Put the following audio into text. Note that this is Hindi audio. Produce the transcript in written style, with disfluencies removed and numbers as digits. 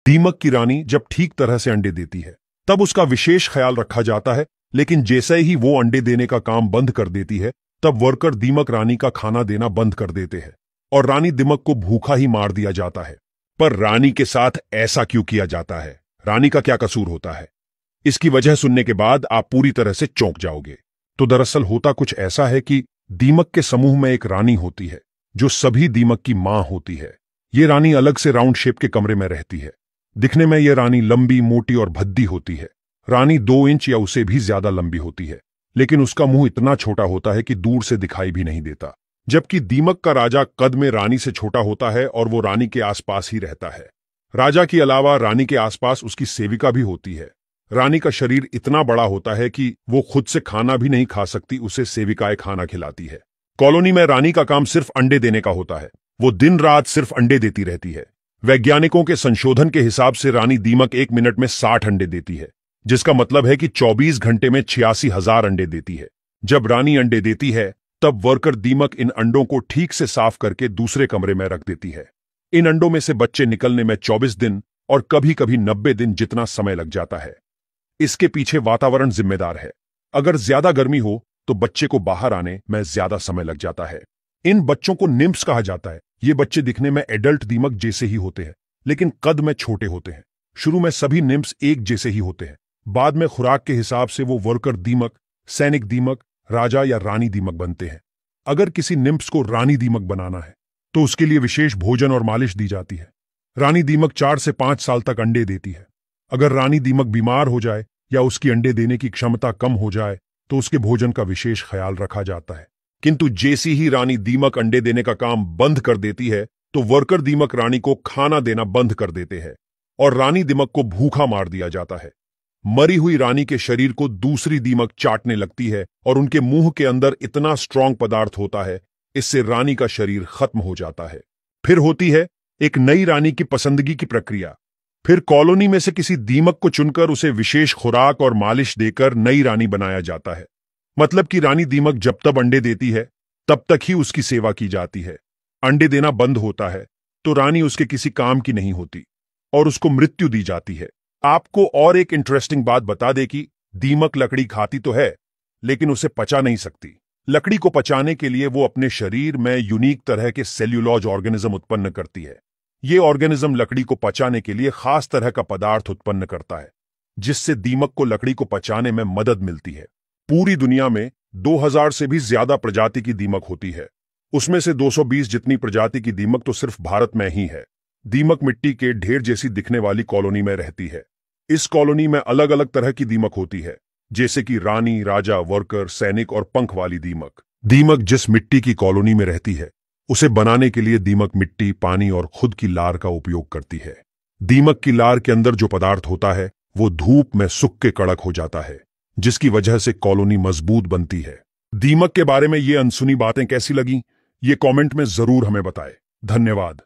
दीमक की रानी जब ठीक तरह से अंडे देती है तब उसका विशेष ख्याल रखा जाता है, लेकिन जैसे ही वो अंडे देने का काम बंद कर देती है तब वर्कर दीमक रानी का खाना देना बंद कर देते हैं और रानी दीमक को भूखा ही मार दिया जाता है। पर रानी के साथ ऐसा क्यों किया जाता है? रानी का क्या कसूर होता है? इसकी वजह सुनने के बाद आप पूरी तरह से चौंक जाओगे। तो दरअसल होता कुछ ऐसा है कि दीमक के समूह में एक रानी होती है जो सभी दीमक की मां होती है। ये रानी अलग से राउंड शेप के कमरे में रहती है। दिखने में यह रानी लंबी, मोटी और भद्दी होती है। रानी 2 इंच या उसे भी ज्यादा लंबी होती है, लेकिन उसका मुंह इतना छोटा होता है कि दूर से दिखाई भी नहीं देता। जबकि दीमक का राजा कद में रानी से छोटा होता है और वो रानी के आसपास ही रहता है। राजा के अलावा रानी के आसपास उसकी सेविका भी होती है। रानी का शरीर इतना बड़ा होता है कि वो खुद से खाना भी नहीं खा सकती, उसे सेविकाएं खाना खिलाती है। कॉलोनी में रानी का काम सिर्फ अंडे देने का होता है। वो दिन रात सिर्फ अंडे देती रहती है। वैज्ञानिकों के संशोधन के हिसाब से रानी दीमक 1 मिनट में 60 अंडे देती है, जिसका मतलब है कि 24 घंटे में 86,000 अंडे देती है। जब रानी अंडे देती है तब वर्कर दीमक इन अंडों को ठीक से साफ करके दूसरे कमरे में रख देती है। इन अंडों में से बच्चे निकलने में 24 दिन और कभी कभी 90 दिन जितना समय लग जाता है। इसके पीछे वातावरण जिम्मेदार है। अगर ज्यादा गर्मी हो तो बच्चे को बाहर आने में ज्यादा समय लग जाता है। इन बच्चों को निम्फ्स कहा जाता है। ये बच्चे दिखने में एडल्ट दीमक जैसे ही होते हैं, लेकिन कद में छोटे होते हैं। शुरू में सभी निम्फ्स एक जैसे ही होते हैं। बाद में खुराक के हिसाब से वो वर्कर दीमक, सैनिक दीमक, राजा या रानी दीमक बनते हैं। अगर किसी निम्फ्स को रानी दीमक बनाना है तो उसके लिए विशेष भोजन और मालिश दी जाती है। रानी दीमक 4 से 5 साल तक अंडे देती है। अगर रानी दीमक बीमार हो जाए या उसकी अंडे देने की क्षमता कम हो जाए तो उसके भोजन का विशेष ख्याल रखा जाता है। किंतु जैसी ही रानी दीमक अंडे देने का काम बंद कर देती है तो वर्कर दीमक रानी को खाना देना बंद कर देते हैं और रानी दीमक को भूखा मार दिया जाता है। मरी हुई रानी के शरीर को दूसरी दीमक चाटने लगती है और उनके मुंह के अंदर इतना स्ट्रांग पदार्थ होता है, इससे रानी का शरीर खत्म हो जाता है। फिर होती है एक नई रानी की पसंदगी की प्रक्रिया। फिर कॉलोनी में से किसी दीमक को चुनकर उसे विशेष खुराक और मालिश देकर नई रानी बनाया जाता है। मतलब कि रानी दीमक जब तक अंडे देती है तब तक ही उसकी सेवा की जाती है। अंडे देना बंद होता है तो रानी उसके किसी काम की नहीं होती और उसको मृत्यु दी जाती है। आपको और एक इंटरेस्टिंग बात बता दे कि दीमक लकड़ी खाती तो है, लेकिन उसे पचा नहीं सकती। लकड़ी को पचाने के लिए वो अपने शरीर में यूनिक तरह के सेल्यूलोज ऑर्गेनिज्म उत्पन्न करती है। ये ऑर्गेनिज्म लकड़ी को पचाने के लिए खास तरह का पदार्थ उत्पन्न करता है, जिससे दीमक को लकड़ी को पचाने में मदद मिलती है। पूरी दुनिया में 2000 से भी ज्यादा प्रजाति की दीमक होती है। उसमें से 220 जितनी प्रजाति की दीमक तो सिर्फ भारत में ही है। दीमक मिट्टी के ढेर जैसी दिखने वाली कॉलोनी में रहती है। इस कॉलोनी में अलग अलग तरह की दीमक होती है, जैसे कि रानी, राजा, वर्कर, सैनिक और पंख वाली दीमक। दीमक जिस मिट्टी की कॉलोनी में रहती है उसे बनाने के लिए दीमक मिट्टी, पानी और खुद की लार का उपयोग करती है। दीमक की लार के अंदर जो पदार्थ होता है वो धूप में सूख के कड़क हो जाता है, जिसकी वजह से कॉलोनी मजबूत बनती है। दीमक के बारे में ये अनसुनी बातें कैसी लगी, ये कमेंट में जरूर हमें बताएं। धन्यवाद।